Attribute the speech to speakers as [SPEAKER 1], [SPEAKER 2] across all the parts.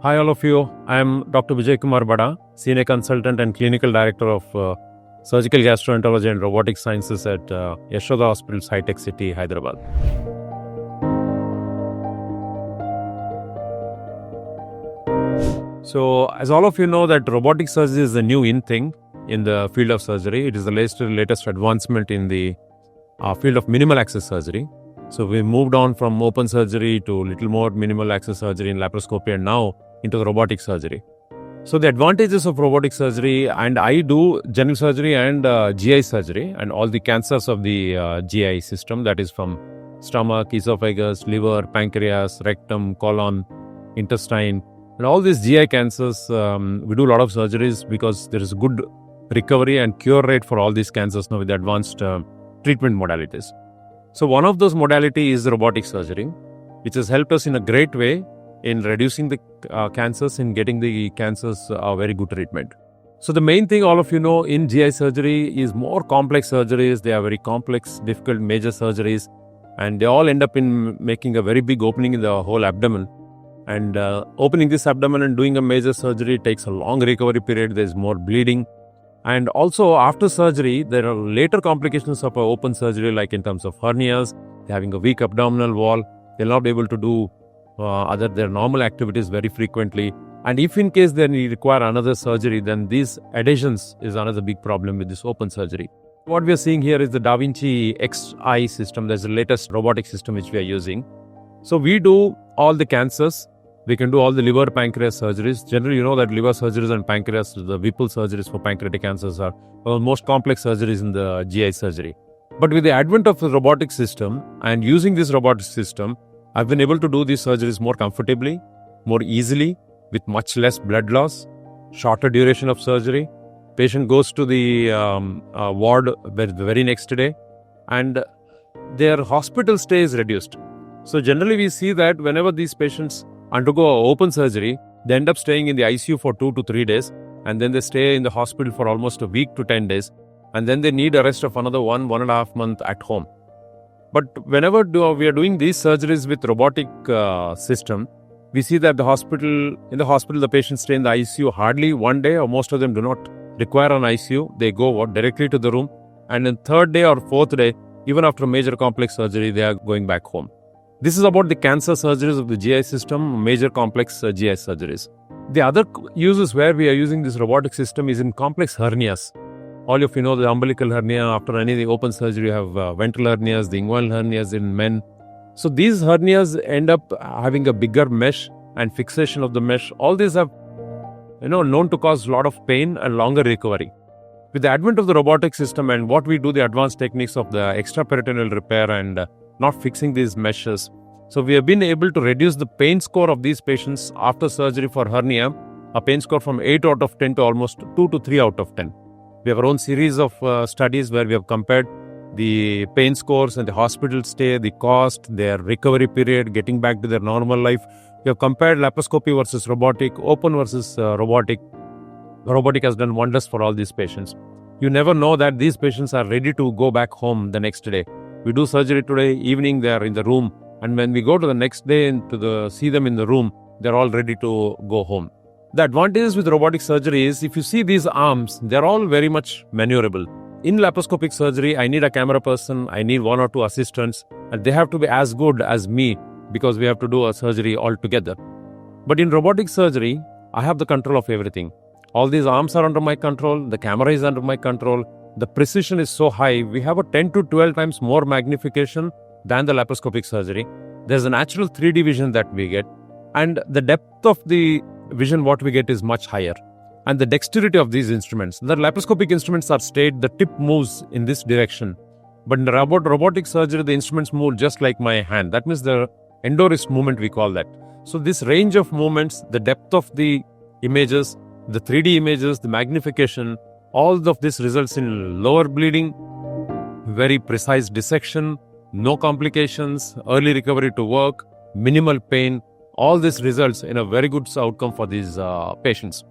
[SPEAKER 1] Hi, all of you. I am Dr. Vijay Kumar Bada, Senior Consultant and Clinical Director of Surgical Gastroenterology and Robotic Sciences at Yashoda Hospitals, High Tech City, Hyderabad. So, as all of you know, that robotic surgery is a new in thing in the field of surgery. It is the latest advancement in the field of minimal access surgery. So, we moved on from open surgery to little more minimal access surgery in laparoscopy and now into the robotic surgery. So the advantages of robotic surgery, and I do general surgery and GI surgery and all the cancers of the GI system, that is from stomach, esophagus, liver, pancreas, rectum, colon, intestine, and all these GI cancers. We do a lot of surgeries because there is good recovery and cure rate for all these cancers now with the advanced treatment modalities. So one of those modalities is robotic surgery, which has helped us in a great way in reducing the cancers and getting the cancers a very good treatment. So the main thing all of you know in GI surgery is more complex surgeries. They are very complex, difficult, major surgeries, and they all end up in making a very big opening in the whole abdomen. And opening this abdomen and doing a major surgery takes a long recovery period. There is more bleeding. And also after surgery, there are later complications of open surgery, like in terms of hernias, having a weak abdominal wall. They'll not be able to do their normal activities very frequently. And if in case they require another surgery, then these adhesions is another big problem with this open surgery. What we are seeing here is the Da Vinci Xi system. There's the latest robotic system which we are using. So we do all the cancers. We can do all the liver, pancreas surgeries. Generally, you know that liver surgeries and pancreas, the Whipple surgeries for pancreatic cancers are one of the most complex surgeries in the GI surgery. But with the advent of the robotic system and using this robotic system, I've been able to do these surgeries more comfortably, more easily, with much less blood loss, shorter duration of surgery. Patient goes to the ward the very next day, and their hospital stay is reduced. So generally we see that whenever these patients undergo open surgery, they end up staying in the ICU for 2 to 3 days, and then they stay in the hospital for almost a week to 10 days, and then they need a rest of another 1.5 months at home. But whenever we are doing these surgeries with robotic system, we see that in the hospital, the patients stay in the ICU hardly 1 day, or most of them do not require an ICU. They go directly to the room, and then third day or fourth day, even after major complex surgery, they are going back home. This is about the cancer surgeries of the GI system, major complex GI surgeries. The other uses where we are using this robotic system is in complex hernias. All of you know the umbilical hernia. After any open surgery, you have ventral hernias, the inguinal hernias in men. So these hernias end up having a bigger mesh and fixation of the mesh. All these are known to cause a lot of pain and longer recovery. With the advent of the robotic system and what we do, the advanced techniques of the extraperitoneal repair and not fixing these meshes, so we have been able to reduce the pain score of these patients after surgery for hernia, a pain score from 8 out of 10 to almost 2 to 3 out of 10. We have our own series of studies where we have compared the pain scores and the hospital stay, the cost, their recovery period, getting back to their normal life. We have compared laparoscopy versus robotic, open versus robotic. Robotic has done wonders for all these patients. You never know that these patients are ready to go back home the next day. We do surgery today, evening they are in the room, and when we go to the next day and see them in the room, they're all ready to go home. The advantages with robotic surgery is, if you see these arms, they're all very much maneuverable. In laparoscopic surgery, I need a camera person, I need 1 or 2 assistants, and they have to be as good as me because we have to do a surgery all together. But in robotic surgery, I have the control of everything. All these arms are under my control, the camera is under my control, the precision is so high, we have a 10 to 12 times more magnification than the laparoscopic surgery. There's a natural 3D vision that we get, and the depth of the vision what we get is much higher, and the dexterity of these instruments. The laparoscopic instruments are straight, the tip moves in this direction, but in the robotic surgery the instruments move just like my hand. That means the endorist movement, we call that. So this range of movements, the depth of the images, the 3D images, the magnification, all of this results in lower bleeding, very precise dissection, no complications, early recovery to work, minimal pain. All this results in a very good outcome for these patients.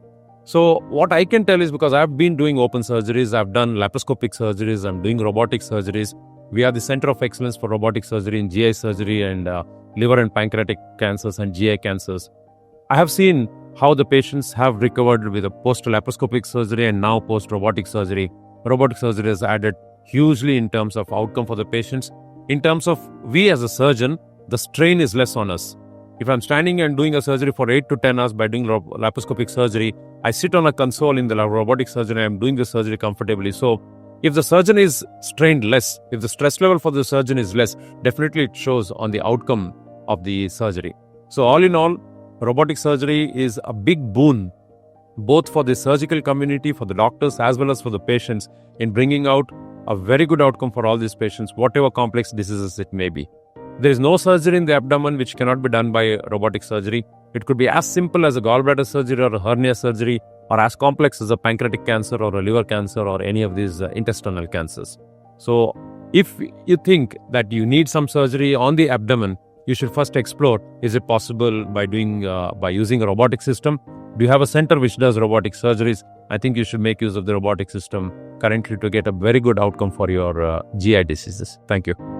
[SPEAKER 1] So what I can tell is, because I've been doing open surgeries, I've done laparoscopic surgeries, I'm doing robotic surgeries. We are the center of excellence for robotic surgery in GI surgery and liver and pancreatic cancers and GI cancers. I have seen how the patients have recovered with a post-laparoscopic surgery and now post-robotic surgery. Robotic surgery has added hugely in terms of outcome for the patients. In terms of we as a surgeon, the strain is less on us. If I'm standing and doing a surgery for 8 to 10 hours by doing laparoscopic surgery, I sit on a console in the robotic surgery, I'm doing the surgery comfortably. So if the surgeon is strained less, if the stress level for the surgeon is less, definitely it shows on the outcome of the surgery. So all in all, robotic surgery is a big boon both for the surgical community, for the doctors, as well as for the patients in bringing out a very good outcome for all these patients, whatever complex diseases it may be. There is no surgery in the abdomen which cannot be done by robotic surgery. It could be as simple as a gallbladder surgery or a hernia surgery, or as complex as a pancreatic cancer or a liver cancer or any of these intestinal cancers. So if you think that you need some surgery on the abdomen, you should first explore, is it possible by using a robotic system? Do you have a center which does robotic surgeries? I think you should make use of the robotic system currently to get a very good outcome for your GI diseases. Thank you.